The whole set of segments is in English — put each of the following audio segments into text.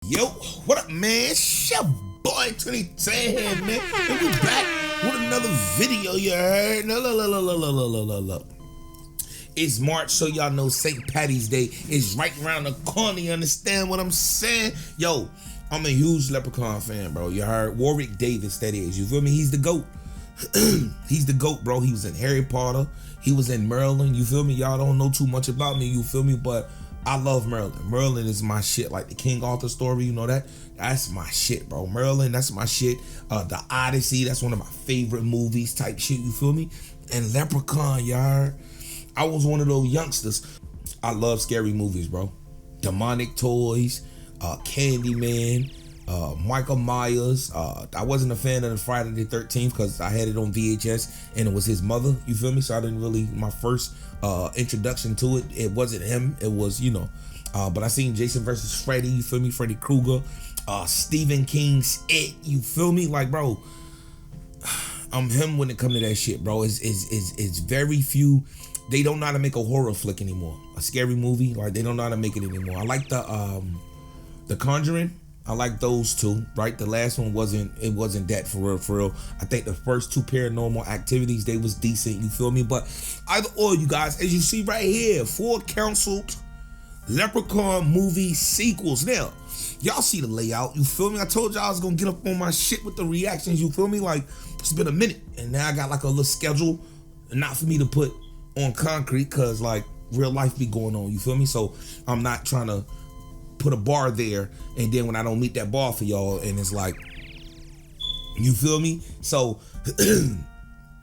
Yo, what up, man? It's your boy 2010, man. And we back with another video, you heard? Look. It's March, so y'all know St. Patty's Day is right around the corner. You understand what I'm saying? Yo, I'm a huge Leprechaun fan, bro. You heard? Warwick Davis, that is. You feel me? He's the GOAT. He's the GOAT, bro. He was in Harry Potter. He was in Merlin. You feel me? Y'all don't know too much about me. You feel me? But I love Merlin. Merlin is my shit. Like the King Arthur story, you know that? That's my shit, bro. Merlin, that's my shit. The Odyssey, that's one of my favorite movies type shit. You feel me? And Leprechaun, y'all. I was one of those youngsters. I love scary movies, bro. Demonic toys, Candyman, Michael Myers. I wasn't a fan of the Friday the 13th because I had it on VHS and it was his mother, you feel me? So I didn't really, my first introduction to it, it wasn't him, it was, you know, but I seen Jason versus Freddy, you feel me? Freddy Krueger, Stephen King's It, you feel me? Like, bro, I'm him when it comes to that shit, bro. It's very few. They don't know how to make a horror flick anymore. A scary movie, like they don't know how to make it anymore. I like the Conjuring. I like those two, right? The last one wasn't that for real. I think the first two Paranormal Activities, they was decent, you feel me? But either or, you guys, as you see right here, 4 canceled Leprechaun movie sequels. Now, y'all see the layout, you feel me? I told y'all I was gonna get up on my shit with the reactions, you feel me? Like, it's been a minute, and now I got like a little schedule, not for me to put on concrete, cause like real life be going on, you feel me? So I'm not trying to put a bar there and then when I don't meet that bar for y'all and it's like, you feel me? So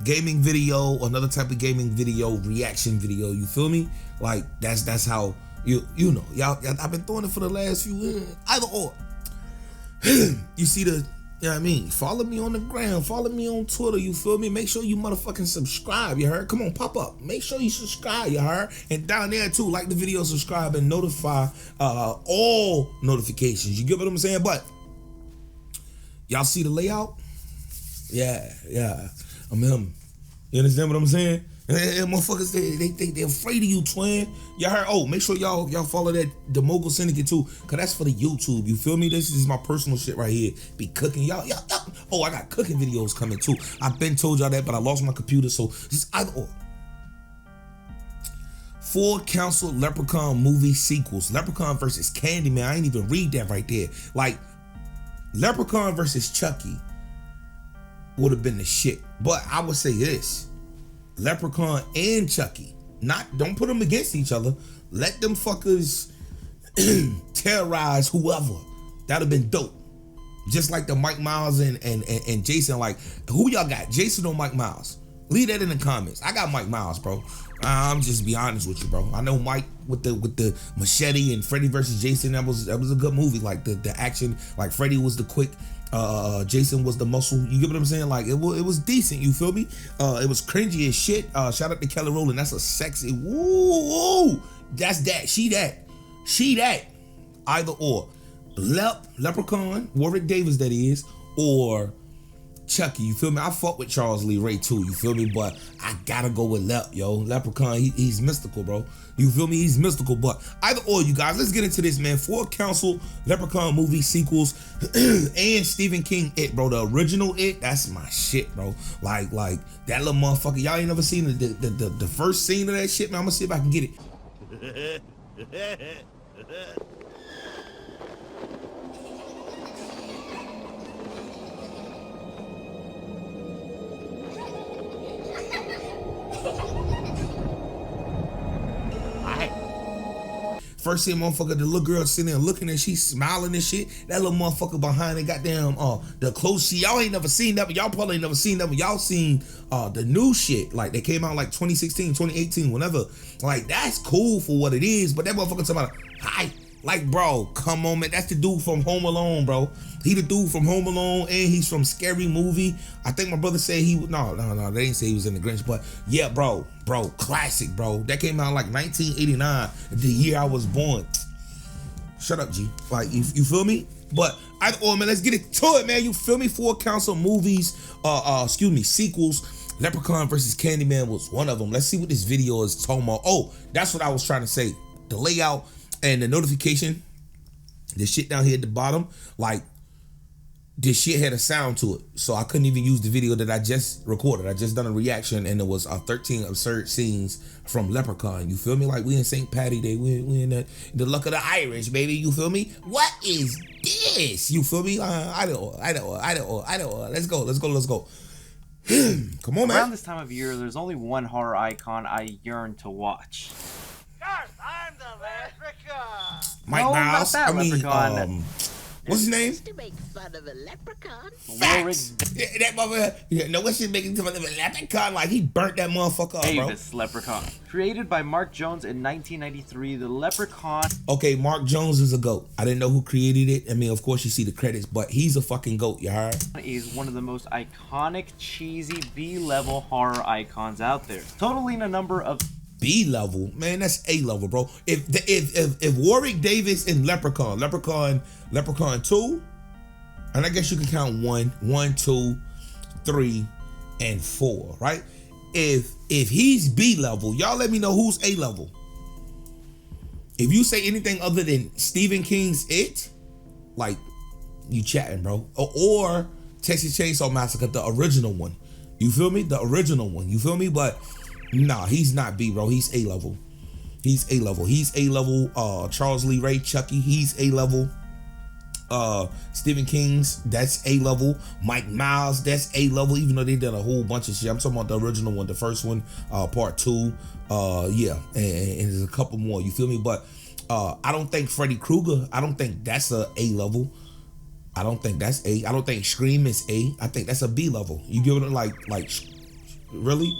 gaming video, another type of gaming video, reaction video, you feel me? Like that's how you know, y'all I've been doing it for the last few years. Either or. You see the, you know what I mean? Follow me on the gram, follow me on Twitter, you feel me? Make sure you motherfucking subscribe, you heard? Come on, pop up. Make sure you subscribe, you heard? And down there too, like the video, subscribe, and notify all notifications. You get what I'm saying? But y'all see the layout? Yeah. I'm him. You understand what I'm saying? And motherfuckers, they're afraid of you, twin. Y'all heard? Oh, make sure y'all follow that TWINdaMOGUL Syndicate too, cause that's for the YouTube. You feel me? This is my personal shit right here. Be cooking, y'all. Oh, I got cooking videos coming too. I've been told y'all that, but I lost my computer, so just either or. 4 canceled Leprechaun movie sequels. Leprechaun versus Candyman. I ain't even read that right there. Like, Leprechaun versus Chucky would have been the shit. But I would say this. Leprechaun and Chucky. Don't put them against each other. Let them fuckers terrorize whoever. That'd have been dope. Just like the Mike Myers and Jason. Like, who y'all got? Jason or Mike Myers? Leave that in the comments. I got Mike Myers, bro. I'm just be honest with you, bro. I know Mike with the machete and Freddy versus Jason. That was a good movie. Like the action. Like Freddy was the quick. Jason was the muscle. You get what I'm saying? Like it was decent. You feel me? It was cringy as shit. Shout out to Kelly Rowland. That's a sexy. Woo! That's that. She that. Either or. Leprechaun, Warwick Davis, that is, or Chucky. You feel me? I fuck with Charles Lee Ray too. You feel me? But I gotta go with Leprechaun. He's mystical, bro. You feel me? He's mystical. But either or, you guys, let's get into this, man. 4 canceled Leprechaun movie sequels and Stephen King It, bro. The original It, that's my shit, bro. Like that little motherfucker. Y'all ain't never seen the first scene of that shit, man. I'm gonna see if I can get it. First see a motherfucker, the little girl sitting there looking and she's smiling and shit. That little motherfucker behind the goddamn the clothes. Y'all ain't never seen that, but y'all probably ain't never seen that, but y'all seen the new shit. Like they came out like 2016, 2018, whenever. Like that's cool for what it is, but that motherfucker talking about hi. Like, bro, come on, man. That's the dude from Home Alone, bro. He the dude from Home Alone, and he's from Scary Movie. I think my brother said he was, no, they didn't say he was in the Grinch, but yeah, bro, classic, bro. That came out like 1989, the year I was born. Shut up, G. Like, you feel me? But either or, man, let's get it to it, man. You feel me? 4 council movies, sequels. Leprechaun versus Candyman was one of them. Let's see what this video is talking about. Oh, that's what I was trying to say. The layout and the notification This shit down here at the bottom, like, this shit had a sound to it. So I couldn't even use the video that I just recorded. I just done a reaction, and it was 13 absurd scenes from Leprechaun. You feel me? Like, we in St. Patty Day. We in the luck of the Irish, baby. You feel me? What is this? You feel me? I don't. Let's go. Come on, man. Around this time of year, there's only one horror icon I yearn to watch. I'm the Leprechaun. Mike No, Miles. not that I mean, Leprechaun. what's his name? To make fun of a leprechaun. Facts. That motherfucker. Yeah, no, what shit making fun of a leprechaun? Like, he burnt that motherfucker up, bro. Davis Leprechaun. Created by Mark Jones in 1993, the Leprechaun. Okay, Mark Jones is a GOAT. I didn't know who created it. I mean, of course you see the credits, but he's a fucking GOAT, you heard? Is one of the most iconic, cheesy, B-level horror icons out there. Totaling a number of B level, man, that's A level, bro. If Warwick Davis and Leprechaun 2, and I guess you can count 1, 2, 3, and 4, right? If he's B level, y'all let me know who's A level. If you say anything other than Stephen King's It, like, you chatting, bro. Or Texas Chainsaw Massacre, the original one. You feel me? The original one. You feel me? But nah, he's not B, bro. He's A level. He's A level. He's A level. Charles Lee Ray, Chucky, he's A level. Stephen King's, that's A level. Mike Miles, that's A level, even though they did a whole bunch of shit. I'm talking about the original one, the first one, part 2. Yeah, and there's a couple more, you feel me? But I don't think Freddy Krueger, I don't think that's a A level. I don't think that's A. I don't think Scream is A. I think that's a B level. You give it like really?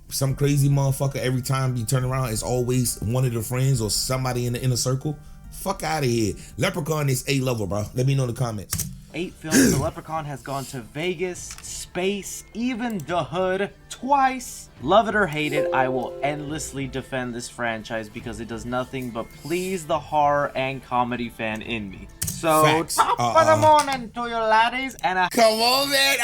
Some crazy motherfucker every time you turn around is always one of the friends or somebody in the inner circle. Fuck out of here. Leprechaun is A level, bro. Let me know in the comments. 8 films, the Leprechaun has gone to Vegas, space, even the hood twice. Love it or hate it, I will endlessly defend this franchise because it does nothing but please the horror and comedy fan in me. So, Facts. top of the morning to you laddies, and Come on, man.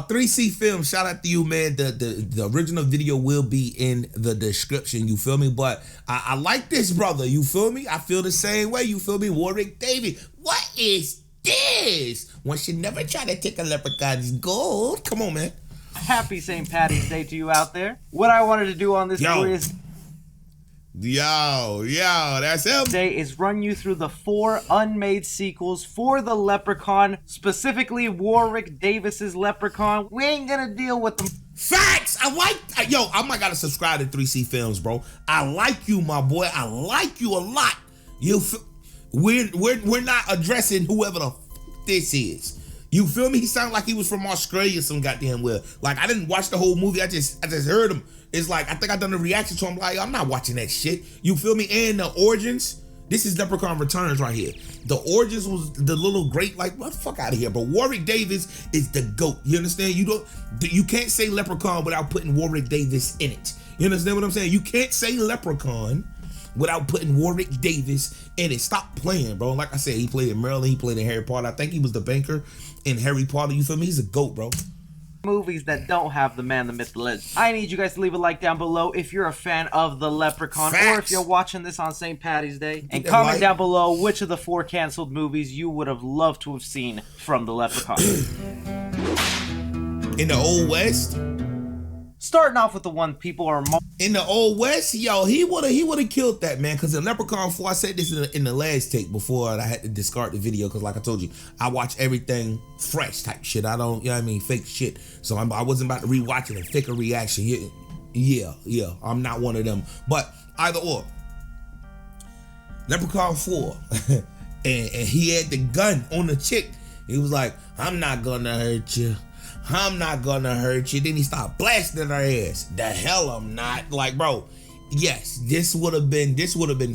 3C Film, shout out to you, man. The original video will be in the description, you feel me? But I like this, brother, you feel me? I feel the same way, you feel me? Warwick Davis, what is this? One should never try to take a leprechaun's gold. Come on, man. happy St. Patty's Day to you out there. What I wanted to do on this glorious that's him. Day is run you through the 4 unmade sequels for the Leprechaun, specifically Warwick Davis's Leprechaun. We ain't gonna deal with them. Facts. I might gotta subscribe to 3C Films, bro. I like you, my boy. I like you a lot. We're not addressing whoever the this is. You feel me? He sounded like he was from Australia some goddamn well. Like, I didn't watch the whole movie. I just heard him. It's like, I think I done a reaction to him. Like, I'm not watching that shit. You feel me? And the origins. This is Leprechaun Returns right here. The origins was the little great, like, what the fuck out of here. But Warwick Davis is the GOAT. You understand? You can't say Leprechaun without putting Warwick Davis in it. You understand what I'm saying? You can't say Leprechaun without putting Warwick Davis in it. Stop playing, bro. Like I said, he played in Maryland. He played in Harry Potter. I think he was the banker in Harry Potter. You feel me? He's a GOAT, bro. Movies that don't have the man, the myth, the legend. I need you guys to leave a like down below if you're a fan of the Leprechaun, Facts. or if you're watching this on St. Patty's Day, and comment down below which of the 4 canceled movies you would have loved to have seen from the Leprechaun. In the Old West. Starting off with the one people are in the Old West, yo, he would have killed that, man. Because in Leprechaun 4, I said this in the last take before I had to discard the video. Because like I told you, I watch everything fresh type shit. I don't, you know what I mean, fake shit. So I wasn't about to rewatch it and fake a reaction. Yeah, I'm not one of them. But either or. Leprechaun 4, and he had the gun on the chick. He was like, I'm not gonna hurt you. I'm not gonna hurt you. Then he started blasting her ass. The hell I'm not. Like, bro, yes, this would have been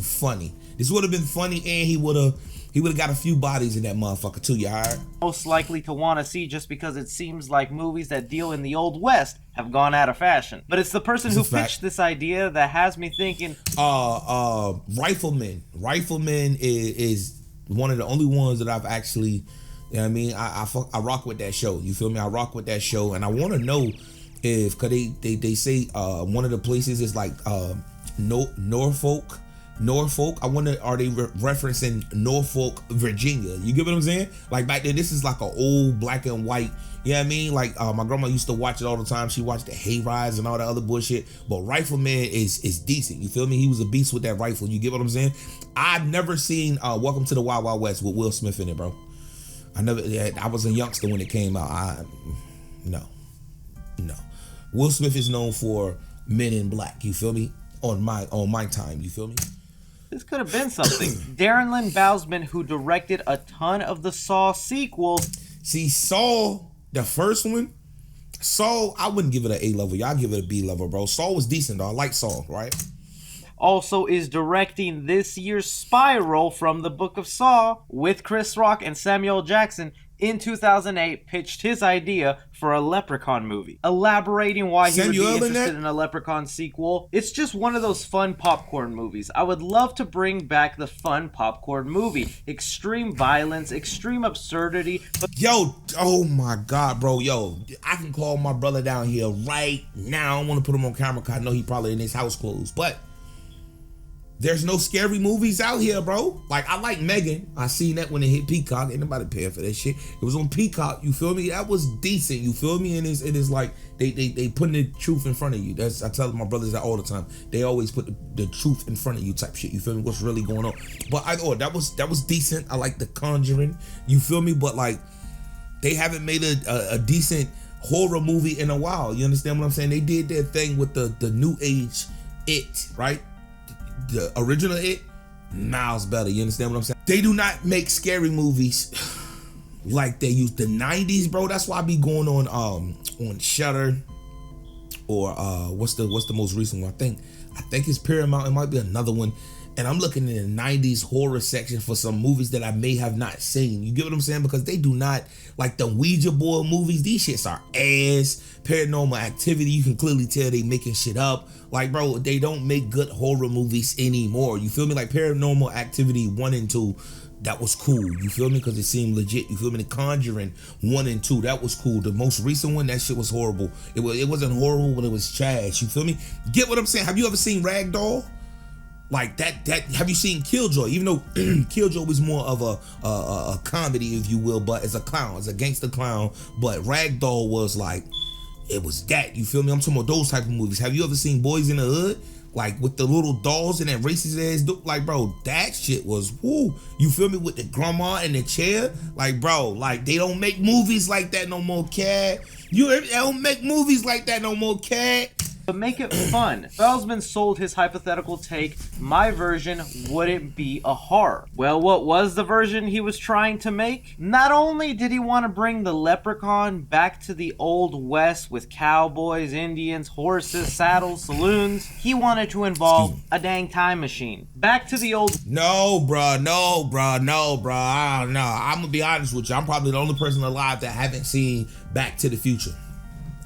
funny. This would have been funny, and he would have got a few bodies in that motherfucker too, you heard? most likely to want to see, just because it seems like movies that deal in the Old West have gone out of fashion. But it's the person who pitched this idea that has me thinking. Rifleman. Rifleman is one of the only ones that I've actually, you know what I mean? I rock with that show. You feel me? I rock with that show, and I want to know if, cause they say one of the places is like Norfolk, Norfolk? I wonder, are they referencing Norfolk, Virginia? You get what I'm saying? Like back then, this is like an old black and white. You know what I mean? Like my grandma used to watch it all the time. She watched the Hayrides and all that other bullshit. But Rifleman is decent. You feel me? He was a beast with that rifle. You get what I'm saying? I've never seen Welcome to the Wild Wild West with Will Smith in it, bro. I was a youngster when it came out. No. Will Smith is known for Men in Black. You feel me? On my time. You feel me? This could have been something. Darren Lynn Bousman, who directed a ton of the Saw sequels. See, Saw, the first one, Saw, I wouldn't give it an A level. Y'all give it a B level, bro. Saw was decent, though. I like Saw, right? Also is directing this year's Spiral from the Book of Saw with Chris Rock and Samuel Jackson. In 2008, pitched his idea for a Leprechaun movie, elaborating why he would be interested in a Leprechaun sequel. It's just one of those fun popcorn movies. I would love to bring back the fun popcorn movie. Extreme violence, extreme absurdity. Yo, oh my God, bro. Yo, I can call my brother down here right now. I don't want to put him on camera because I know he probably in his house clothes, but there's no scary movies out here, bro. Like, I like Megan. I seen that when it hit Peacock. Ain't nobody paying for that shit. It was on Peacock. You feel me? That was decent. You feel me? And it is like they putting the truth in front of you. I tell my brothers that all the time. They always put the truth in front of you type shit. You feel me? What's really going on? But that was decent. I like The Conjuring. You feel me? But like, they haven't made a decent horror movie in a while. You understand what I'm saying? They did their thing with the new age It, right? The original It, miles better. You understand what I'm saying? They do not make scary movies like they used the 90s, bro. That's why I be going on Shudder or what's the most recent one? I think it's Paramount. It might be another one. And I'm looking in the 90s horror section for some movies that I may have not seen. You get what I'm saying? Because they do not, like the Ouija board movies, these shits are ass. Paranormal Activity, you can clearly tell they making shit up. Like, bro, they don't make good horror movies anymore. You feel me? Like Paranormal Activity 1 and 2, that was cool. You feel me? Because it seemed legit. You feel me? The Conjuring 1 and 2, that was cool. The most recent one, that shit was horrible. It wasn't horrible, but it was trash. You feel me? Get what I'm saying? Have you ever seen Ragdoll? Like that have you seen Killjoy? Even though Killjoy was more of a comedy, if you will, but as a clown, as a gangster clown. But Ragdoll was like, it was that. You feel me? I'm talking about those type of movies. Have you ever seen Boys in the Hood? Like with the little dolls and that racist ass like, bro, that shit was woo. You feel me? With the grandma in the chair. Like, bro, like they don't make movies like that no more, cat. They don't make movies like that no more, cat. But make it fun. Bousman sold his hypothetical take, my version wouldn't be a horror. Well, what was the version he was trying to make? Not only did he want to bring the Leprechaun back to the Old West with cowboys, Indians, horses, saddles, saloons, he wanted to involve a dang time machine. Back to the old... No, bruh. I don't know. I'm going to be honest with you. I'm probably the only person alive that haven't seen Back to the Future.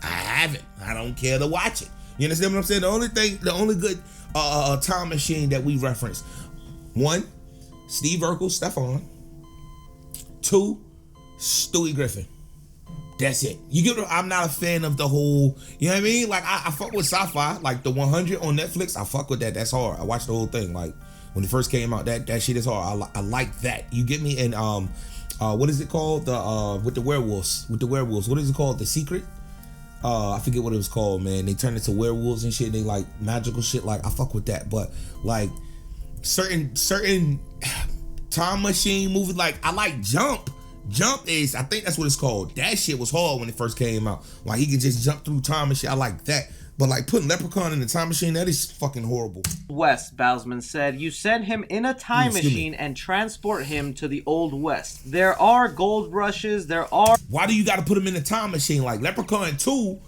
I haven't. I don't care to watch it. You understand what I'm saying? The only good time machine that we reference. 1, Steve Urkel, Stefan. 2, Stewie Griffin. That's it. You get what I'm not a fan of the whole, you know what I mean? Like I fuck with sci-fi, like the 100 on Netflix. I fuck with that. That's hard. I watched the whole thing. Like when it first came out, that shit is hard. I like that. You get me? And what is it called? The with the werewolves. What is it called? The Secret? I forget what it was called, man. They turned into werewolves and shit. They like magical shit. Like I fuck with that, but like certain time machine movies, like I like Jump. Jump is, I think that's what it's called. That shit was hard when it first came out. Like he could just jump through time and shit. I like that. But like putting Leprechaun in the time machine, that is fucking horrible. West, Bousman said, you send him in a time machine and transport him to the Old West. There are gold rushes, Why do you gotta put him in a time machine? Like Leprechaun 2,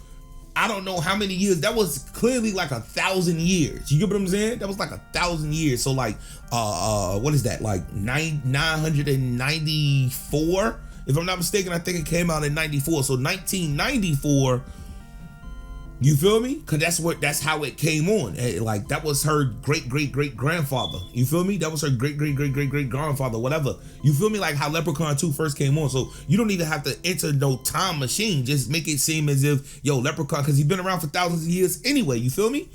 I don't know how many years. That was clearly like 1,000 years. You get what I'm saying? That was like 1,000 years. So like, what is that? Like 994? If I'm not mistaken, I think it came out in 94. So 1994. You feel me? Cause that's how it came on. Like that was her great grandfather. You feel me? That was her great grandfather, whatever. You feel me? Like how Leprechaun 2 first came on. So you don't even have to enter no time machine. Just make it seem as if, yo, Leprechaun, cause he's been around for thousands of years anyway. You feel me?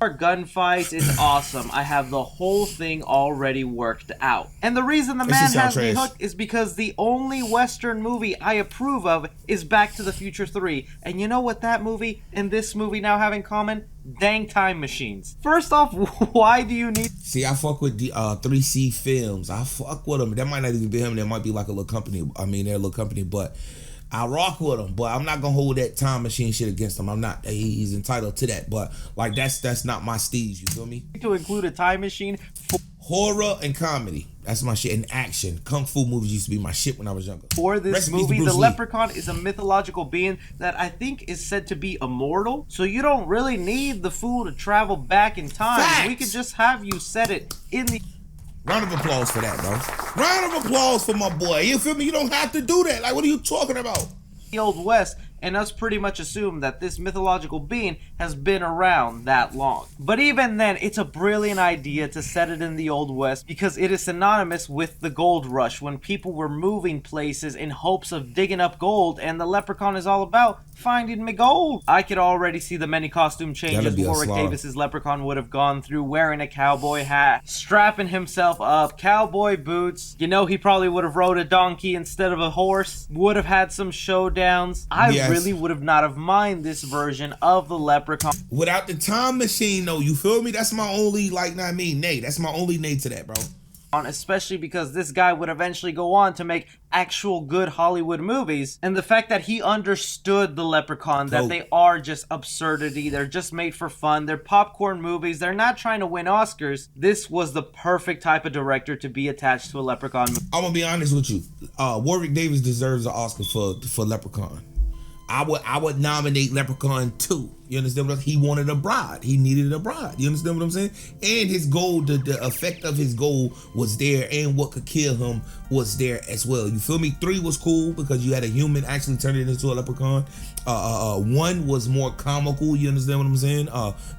Our gunfights is awesome. I have the whole thing already worked out. And the reason the man has me hooked is because the only Western movie I approve of is Back to the Future 3. And you know what that movie and this movie now have in common? Dang time machines. First off, why do you need... See, I fuck with the 3C Films. I fuck with them. That might not even be him. That might be like a little company. I mean, they're a little company, but I rock with him. But I'm not gonna hold that time machine shit against him. I'm not. He's entitled to that. But like, that's not my steez. You feel me? To include a time machine horror and comedy. That's my shit. And action. Kung Fu movies used to be my shit when I was younger. For this movie, the Leprechaun is a mythological being that I think is said to be immortal. So you don't really need the fool to travel back in time. Facts. We could just have you set it in the... Round of applause for that, bro. Round of applause for my boy. You feel me? You don't have to do that. Like, what are you talking about? The Old West, and us pretty much assume that this mythological being has been around that long. But even then, it's a brilliant idea to set it in the Old West because it is synonymous with the gold rush when people were moving places in hopes of digging up gold, and the Leprechaun is all about finding me gold. I could already see the many costume changes Warwick Davis's Leprechaun would have gone through, wearing a cowboy hat, strapping himself up, cowboy boots. You know, he probably would have rode a donkey instead of a horse, would have had some showdowns. I really would have not have mind this version of the Leprechaun. Without the time machine, though, you feel me? That's my only, like, not me, nay. That's my only nay to that, bro. Especially because this guy would eventually go on to make actual good Hollywood movies, and the fact that he understood the Leprechaun, that they are just absurdity, they're just made for fun, they're popcorn movies, they're not trying to win Oscars. This was the perfect type of director to be attached to a Leprechaun movie. I'm gonna be honest with you. Warwick Davis deserves an Oscar for Leprechaun. I would nominate Leprechaun 2. You understand what I'm saying? He wanted a bride. He needed a bride. You understand what I'm saying? And his goal, the effect of his goal was there, and what could kill him was there as well. You feel me? 3 was cool because you had a human actually turn it into a leprechaun. 1 was more comical. You understand what I'm saying?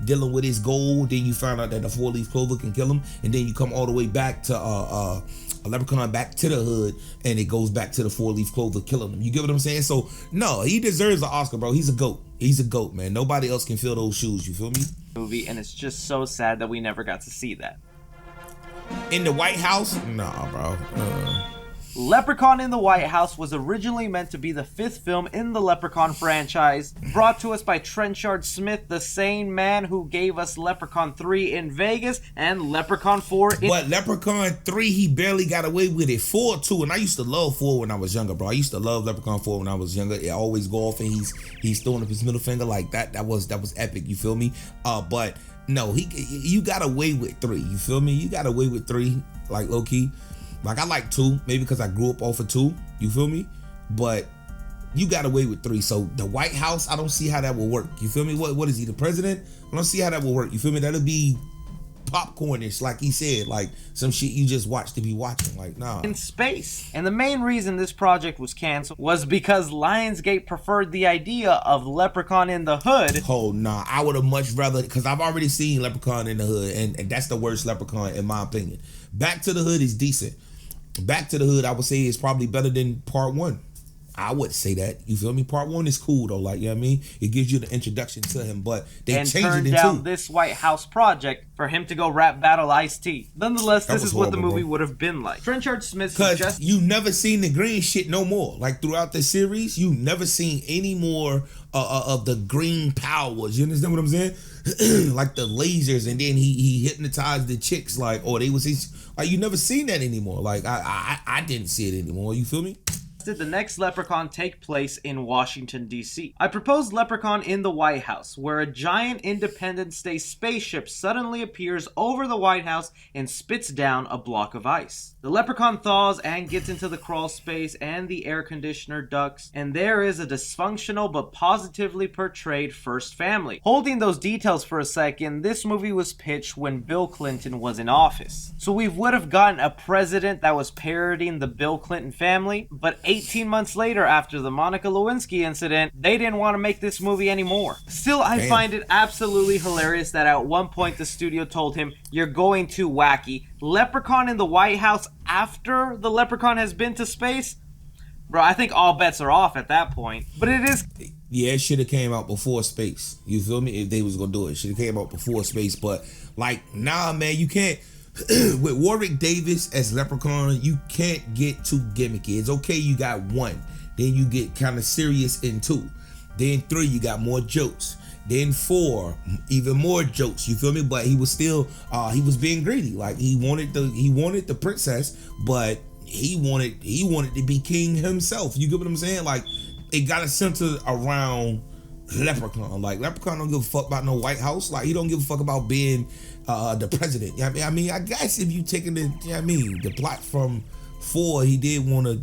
Dealing with his goal. Then you found out that the 4-leaf clover can kill him, and then you come all the way back to a Leprechaun back to the hood, and it goes back to the 4-leaf clover killing him. You get what I'm saying? So no, he deserves an Oscar, bro. He's a GOAT. He's a GOAT, man. Nobody else can fill those shoes. You feel me? Movie, and it's just so sad that we never got to see that. In the White House? Nah, bro. Leprechaun in the White House was originally meant to be the 5th film in the Leprechaun franchise, brought to us by Trenchard Smith, the same man who gave us Leprechaun 3 in Vegas and Leprechaun 4 in... But Leprechaun 3, he barely got away with it. 4 too, and I used to love 4 when I was younger, bro. I used to love Leprechaun 4 when I was younger. It always go off, and he's throwing up his middle finger like that. That was epic. You feel me? But no, you got away with 3. You feel me? You got away with 3, like low key. Like, I like 2, maybe because I grew up off of 2, you feel me? But you got away with 3. So the White House, I don't see how that will work. You feel me? What is he, the president? I don't see how that will work. You feel me? That'll be popcornish, like he said, like some shit you just watch to be watching. Like, nah. In space. And the main reason this project was canceled was because Lionsgate preferred the idea of Leprechaun in the Hood. Oh, nah. I would have much rather, because I've already seen Leprechaun in the Hood, and that's the worst Leprechaun in my opinion. Back to the Hood is decent. Back to the Hood, I would say, is probably better than part 1. I would say that. You feel me? Part 1 is cool though, like, you know what I mean? It gives you the introduction to him, but they changed it in 2. Down this White House project for him to go rap battle Ice-T. Nonetheless, this is what the movie would have been like. Trenchard Smith suggests... you never seen the green shit no more. Like, throughout the series, you never seen any more of the green powers. You understand what I'm saying? Like the lasers, and then he hypnotized the chicks, like, or they was his... Like, you never seen that anymore. Like, I didn't see it anymore. You feel me? Did the next Leprechaun take place in Washington, D.C.? I proposed Leprechaun in the White House, where a giant Independence Day spaceship suddenly appears over the White House and spits down a block of ice. The Leprechaun thaws and gets into the crawl space and the air conditioner ducts, and there is a dysfunctional but positively portrayed first family. Holding those details for a second, this movie was pitched when Bill Clinton was in office. So we would have gotten a president that was parodying the Bill Clinton family, but 18 months later, after the Monica Lewinsky incident, they didn't want to make this movie anymore. Still, I find it absolutely hilarious that at one point the studio told him, "You're going too wacky. Leprechaun in the White House after the Leprechaun has been to space?" Bro, I think all bets are off at that point. But it is... Yeah, it should have came out before Space. You feel me? If they was gonna do it, should have came out before Space. But like, nah, man, you can't. With Warwick Davis as Leprechaun, you can't get too gimmicky. It's okay, you got 1, then you get kind of serious in 2, then 3, you got more jokes, then 4, even more jokes. You feel me? But he was still, he was being greedy. Like he wanted the princess, but he wanted to be king himself. You get what I'm saying? Like it got a center around Leprechaun. Like Leprechaun don't give a fuck about no White House. Like he don't give a fuck about being the president. You know what I mean, I guess if you taking the, you know what I mean, the plot from 4, he did want to.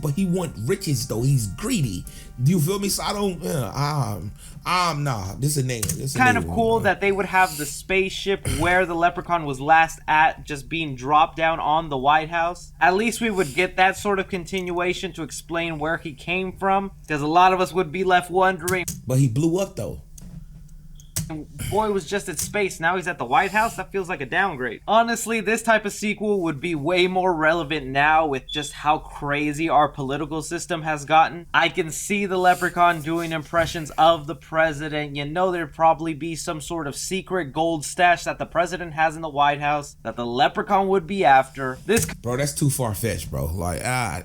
But he want riches though. He's greedy. Do you feel me? So I don't. Nah. This is a name. This Kind of cool that they would have the spaceship where the Leprechaun was last at just being dropped down on the White House. At least we would get that sort of continuation to explain where he came from, because a lot of us would be left wondering. But he blew up though. Boy was just at space, now he's at the White House? That feels like a downgrade. Honestly, this type of sequel would be way more relevant now with just how crazy our political system has gotten. I can see the Leprechaun doing impressions of the president. You know, there'd probably be some sort of secret gold stash that the president has in the White House that the Leprechaun would be after. This, bro, that's too far-fetched, bro. Like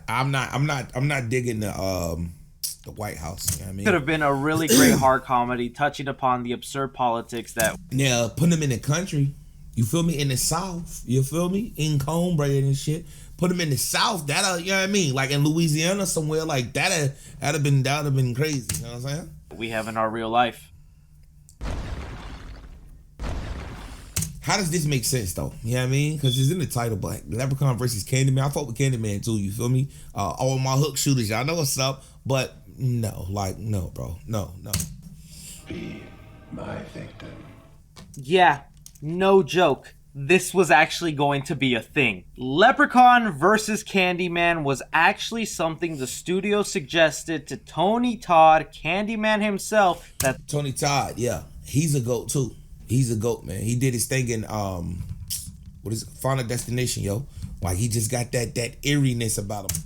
I'm not digging the White House. You know what I mean? Could have been a really great horror comedy touching upon the absurd politics that. Now, put them in the country. You feel me? In the South. You feel me? In cornbread and shit. Put them in the South. That'll, you know what I mean? Like in Louisiana somewhere, like that'd have been crazy. You know what I'm saying? We have in our real life. How does this make sense though? You know what I mean? Because it's in the title, but Leprechaun versus Candyman. I fought with Candyman too. You feel me? All my hook shooters, y'all know what's up. But no, bro. No. Be my victim. Yeah, no joke. This was actually going to be a thing. Leprechaun versus Candyman was actually something the studio suggested to Tony Todd, Candyman himself. That Tony Todd, yeah, he's a GOAT too. He's a GOAT, man. He did his thing in what is it? Final Destination, yo. Like he just got that eeriness about him.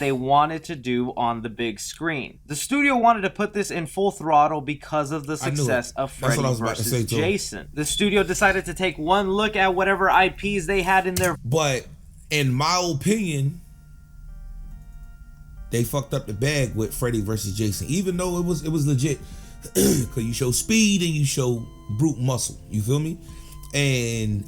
They wanted to do on the big screen. The studio wanted to put this in full throttle because of the success of Freddy vs. Jason. The studio decided to take one look at whatever IPs they had in their. But in my opinion, they fucked up the bag with Freddy vs. Jason, even though it was legit. Cause you show speed and you show brute muscle. You feel me? And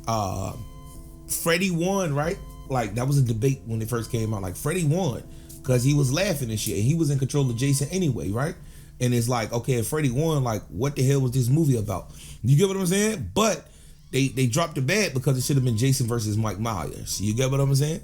Freddy won, right? Like that was a debate when it first came out. Like Freddy won because he was laughing and shit. And he was in control of Jason anyway, right? And it's like, okay, if Freddy won, like what the hell was this movie about? You get what I'm saying? But they dropped the bag because it should have been Jason versus Mike Myers. You get what I'm saying?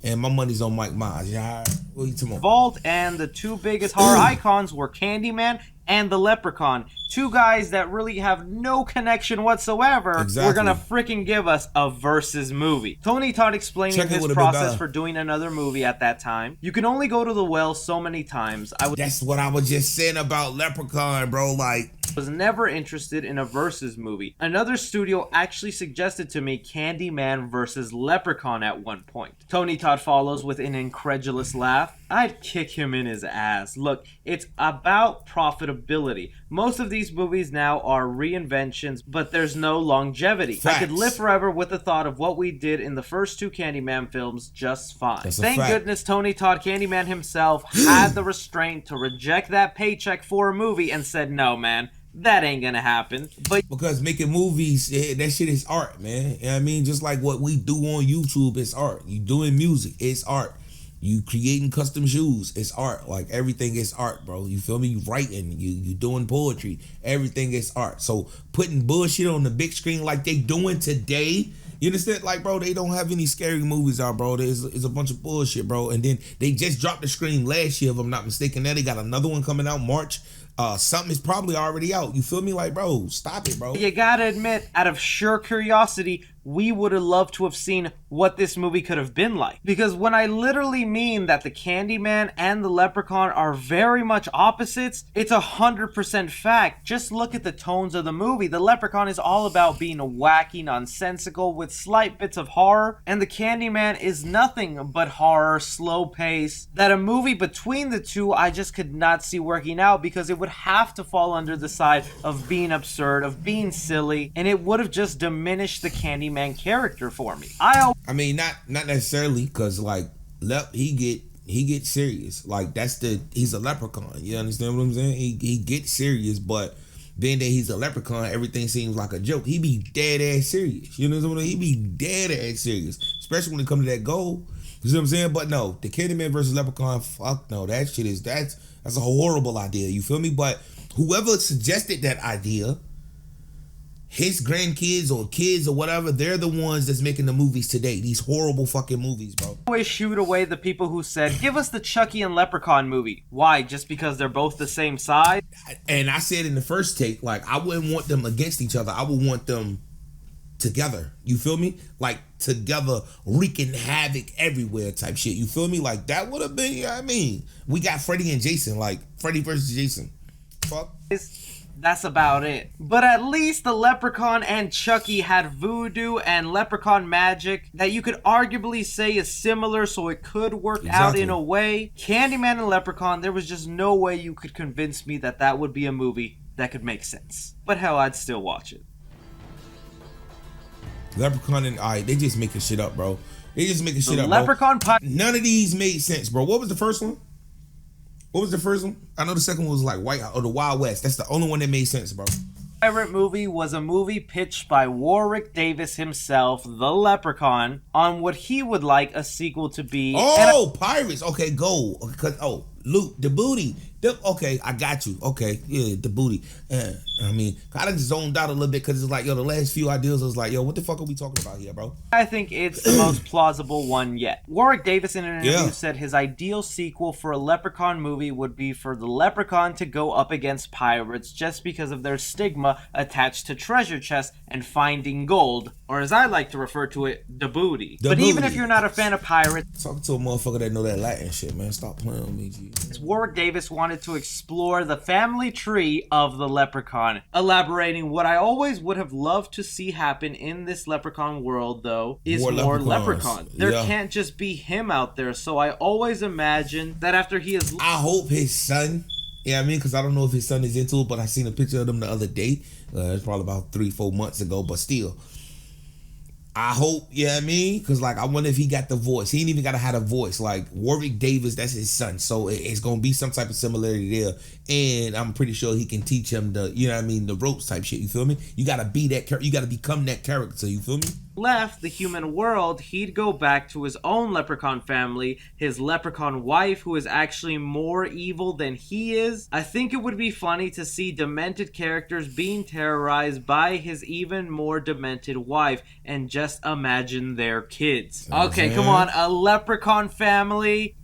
And my money's on Mike Myers. Yeah, what you talking about? Vault, and the two biggest horror icons were Candyman and the Leprechaun. Two guys that really have no connection whatsoever. Exactly. Were gonna freaking give us a versus movie. Tony Todd explaining his process for doing another movie at that time. You can only go to the well so many times. That's what I was just saying about Leprechaun, bro. Like, was never interested in a versus movie. Another studio actually suggested to me Candyman versus Leprechaun at one point. Tony Todd follows with an incredulous laugh. I'd kick him in his ass. Look, it's about profitability. Most of these movies now are reinventions, but there's no longevity. Facts. I could live forever with the thought of what we did in the first two Candyman films just fine. Thank goodness Tony Todd, Candyman himself, had the restraint to reject that paycheck for a movie and said, no, man. That ain't gonna happen. But because making movies, that shit is art, man. You know what I mean? Just like what we do on YouTube, it's art. You doing music, it's art. You creating custom shoes, it's art. Like everything is art, bro. You feel me? You writing, you doing poetry, everything is art. So putting bullshit on the big screen like they doing today, you understand? Like, bro, they don't have any scary movies out, bro. It's a bunch of bullshit, bro. And then they just dropped the Scream last year, if I'm not mistaken. Now they got another one coming out March. Something is probably already out. You feel me? Like, bro, stop it, bro. You gotta admit, out of sheer curiosity, we would have loved to have seen what this movie could have been like. Because when I literally mean that the Candyman and the Leprechaun are very much opposites, it's 100% fact. Just look at the tones of the movie. The Leprechaun is all about being wacky, nonsensical, with slight bits of horror, and the Candyman is nothing but horror, slow pace. That a movie between the two I just could not see working out, because it would have to fall under the side of being absurd, of being silly, and it would have just diminished the Candyman character for me. I mean, not necessarily, because like he gets serious. Like he's a leprechaun. You understand what I'm saying? He gets serious, but being that he's a leprechaun, everything seems like a joke. He be dead ass serious. You know what I'm saying? He be dead ass serious, especially when it comes to that goal. You know what I'm saying? But no, the Candyman versus Leprechaun, fuck no, that shit is that's a horrible idea. You feel me? But whoever suggested that idea, his grandkids or kids or whatever, they're the ones that's making the movies today. These horrible fucking movies, bro. always shoot away the people who said, give us the Chucky and Leprechaun movie. Why? Just because they're both the same size? And I said in the first take, like, I wouldn't want them against each other. I would want them together. You feel me? Like, together, wreaking havoc everywhere type shit. You feel me? Like, that would have been, you know what I mean? We got Freddy and Jason, like, Freddy versus Jason. Fuck. That's about it. But at least the Leprechaun and Chucky had voodoo and leprechaun magic that you could arguably say is similar, so it could work out in a way. Candyman and Leprechaun, there was just no way you could convince me that that would be a movie that could make sense. But hell, I'd still watch it. Leprechaun and they just making shit up, bro. They just making shit up, Leprechaun bro. None of these made sense, bro. What was the first one? What was the first one? I know the second one was like White or the Wild West. That's the only one that made sense, bro. Pirate movie was a movie pitched by Warwick Davis himself, the Leprechaun, on what he would like a sequel to be. Oh, pirates. Okay, go. Loot, the booty. Okay, I got you. Okay, yeah, the booty. I mean, I just zoned out a little bit because it's like, yo, the last few ideas was like, yo, what the fuck are we talking about here, bro? I think it's the most plausible one yet. Warwick Davis in an interview said his ideal sequel for a Leprechaun movie would be for the Leprechaun to go up against pirates just because of their stigma attached to treasure chests and finding gold, or as I like to refer to it, the booty. Even if you're not a fan of pirates... Talking to a motherfucker that know that Latin shit, man. Stop playing with me, G. Warwick Davis wanted to explore the family tree of the Leprechaun, elaborating what I always would have loved to see happen in this Leprechaun world, though, is more leprechauns. There can't just be him out there, so I always imagine that after he is... I hope his son, I mean, because I don't know if his son is into it, but I seen a picture of them the other day. It's probably about 3-4 months ago, but still. I hope, I mean? Because, like, I wonder if he got the voice. He ain't even got to have a voice. Like, Warwick Davis, that's his son. So, it's going to be some type of similarity there. And I'm pretty sure he can teach him the, the ropes type shit. You feel me? You got to be that character. You got to become that character. You feel me? Left the human world, he'd go back to his own leprechaun family, his leprechaun wife, who is actually more evil than he is. I think it would be funny to see demented characters being terrorized by his even more demented wife, and just imagine their kids. Okay, come on, a leprechaun family.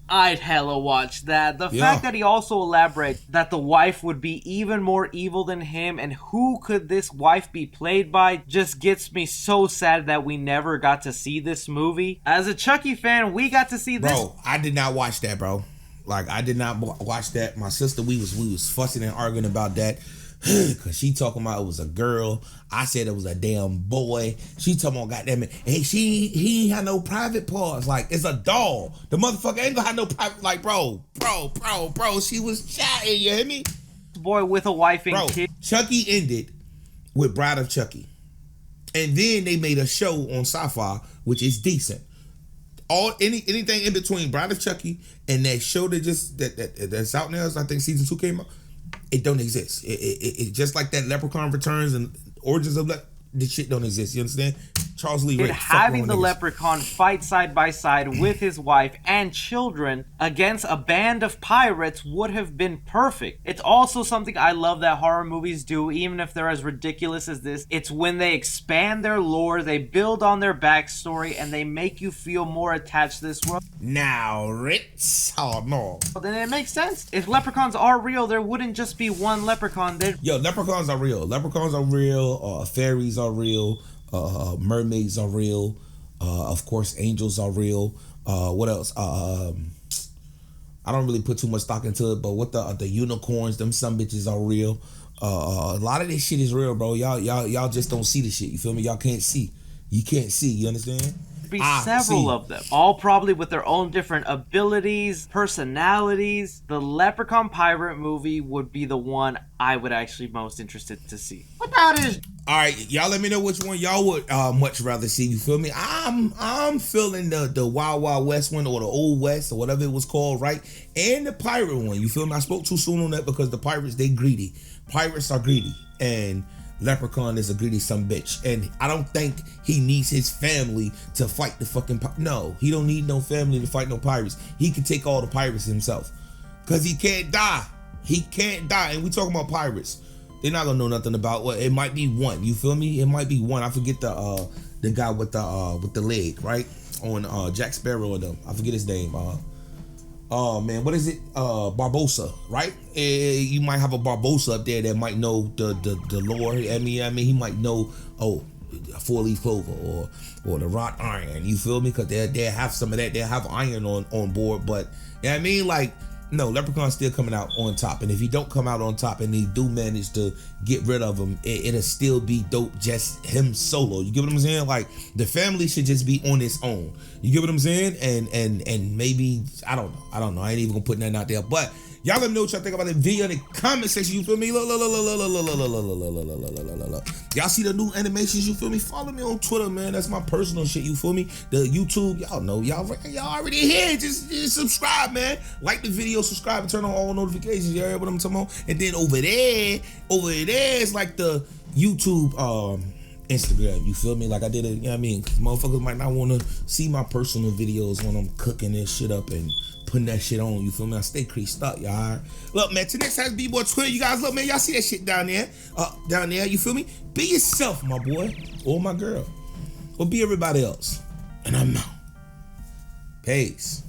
I'd hella watch that. The fact that he also elaborates that the wife would be even more evil than him, and who could this wife be played by, just gets me so sad that we never got to see this movie. As a Chucky fan, we got to see this. Bro, I did not watch that, bro. Like, I did not watch that. My sister, we was fussing and arguing about that. Cause she talking about it was a girl. I said it was a damn boy. She talking about goddamn it. Hey, he ain't had no private parts. Like, it's a doll. The motherfucker ain't gonna have no private. Like, bro. She was shouting. You hear me? Boy with a wife and kid. Chucky ended with Bride of Chucky, and then they made a show on Sci-Fi, which is decent. Anything in between Bride of Chucky and that show that's out now. I think season 2 came out. It don't exist. It just like that Leprechaun Returns and Origins of this shit don't exist. You understand? Charles Lee Ray. Having the Leprechaun fight side by side with his wife and children against a band of pirates would have been perfect. It's also something I love that horror movies do, even if they're as ridiculous as this. It's when they expand their lore, they build on their backstory, and they make you feel more attached to this world. Now, Ritz. Oh, no. Well, then it makes sense. If leprechauns are real, there wouldn't just be one leprechaun. Leprechauns are real. Leprechauns are real. Fairies are real. Mermaids are real. Of course, angels are real. What else? I don't really put too much stock into it, but what the unicorns, them some bitches are real. A lot of this shit is real, bro. Y'all just don't see the shit. You feel me? Y'all can't see. You can't see. You understand? Be several of them, all probably with their own different abilities, personalities. The Leprechaun pirate movie would be the one I would actually most interested to see. What about his? All right, y'all let me know which one y'all would much rather see. You feel me? I'm feeling the Wild Wild West one, or the Old West, or whatever it was called, right? And the pirate one. You feel me? I spoke too soon on that because the pirates, they greedy. Pirates are greedy, and Leprechaun is a greedy son bitch, and I don't think he needs his family to fight the fucking no, he don't need no family to fight no pirates. He can take all the pirates himself, cause he can't die. He can't die, and we talking about pirates. They're not gonna know nothing about what. It might be one. You feel me? It might be one. I forget the guy with the leg, right, on Jack Sparrow and them. I forget his name. Oh man, what is it? Barbossa, right? You might have a Barbossa up there that might know the lore. I mean, he might know, oh, a 4-leaf clover or the wrought iron. You feel me? Because they have some of that. They have iron on board, but you know what I mean, like. No, Leprechaun's still coming out on top, and if he don't come out on top and they do manage to get rid of him, it'll still be dope just him solo. You get what I'm saying? Like, the family should just be on its own. You get what I'm saying? And maybe, I don't know. I ain't even gonna put nothing out there, but y'all let me know what y'all think about the video in the comment section. You feel me? Look. Y'all see the new animations? You feel me? Follow me on Twitter, man. That's my personal shit. You feel me? The YouTube, y'all know. Y'all already here. Just subscribe, man. Like the video, subscribe, and turn on all notifications. You heard what I'm talking about? And then over there is like the YouTube Instagram. You feel me? Like I did it. You know what I mean? 'Cause motherfuckers might not want to see my personal videos when I'm cooking this shit up and putting that shit on. You feel me? I stay creased up, y'all. Look, man, till next time, B-Boy Twitter. You guys, look, man, y'all see that shit down there? You feel me? Be yourself, my boy, or my girl, or be everybody else. And I'm out. Peace.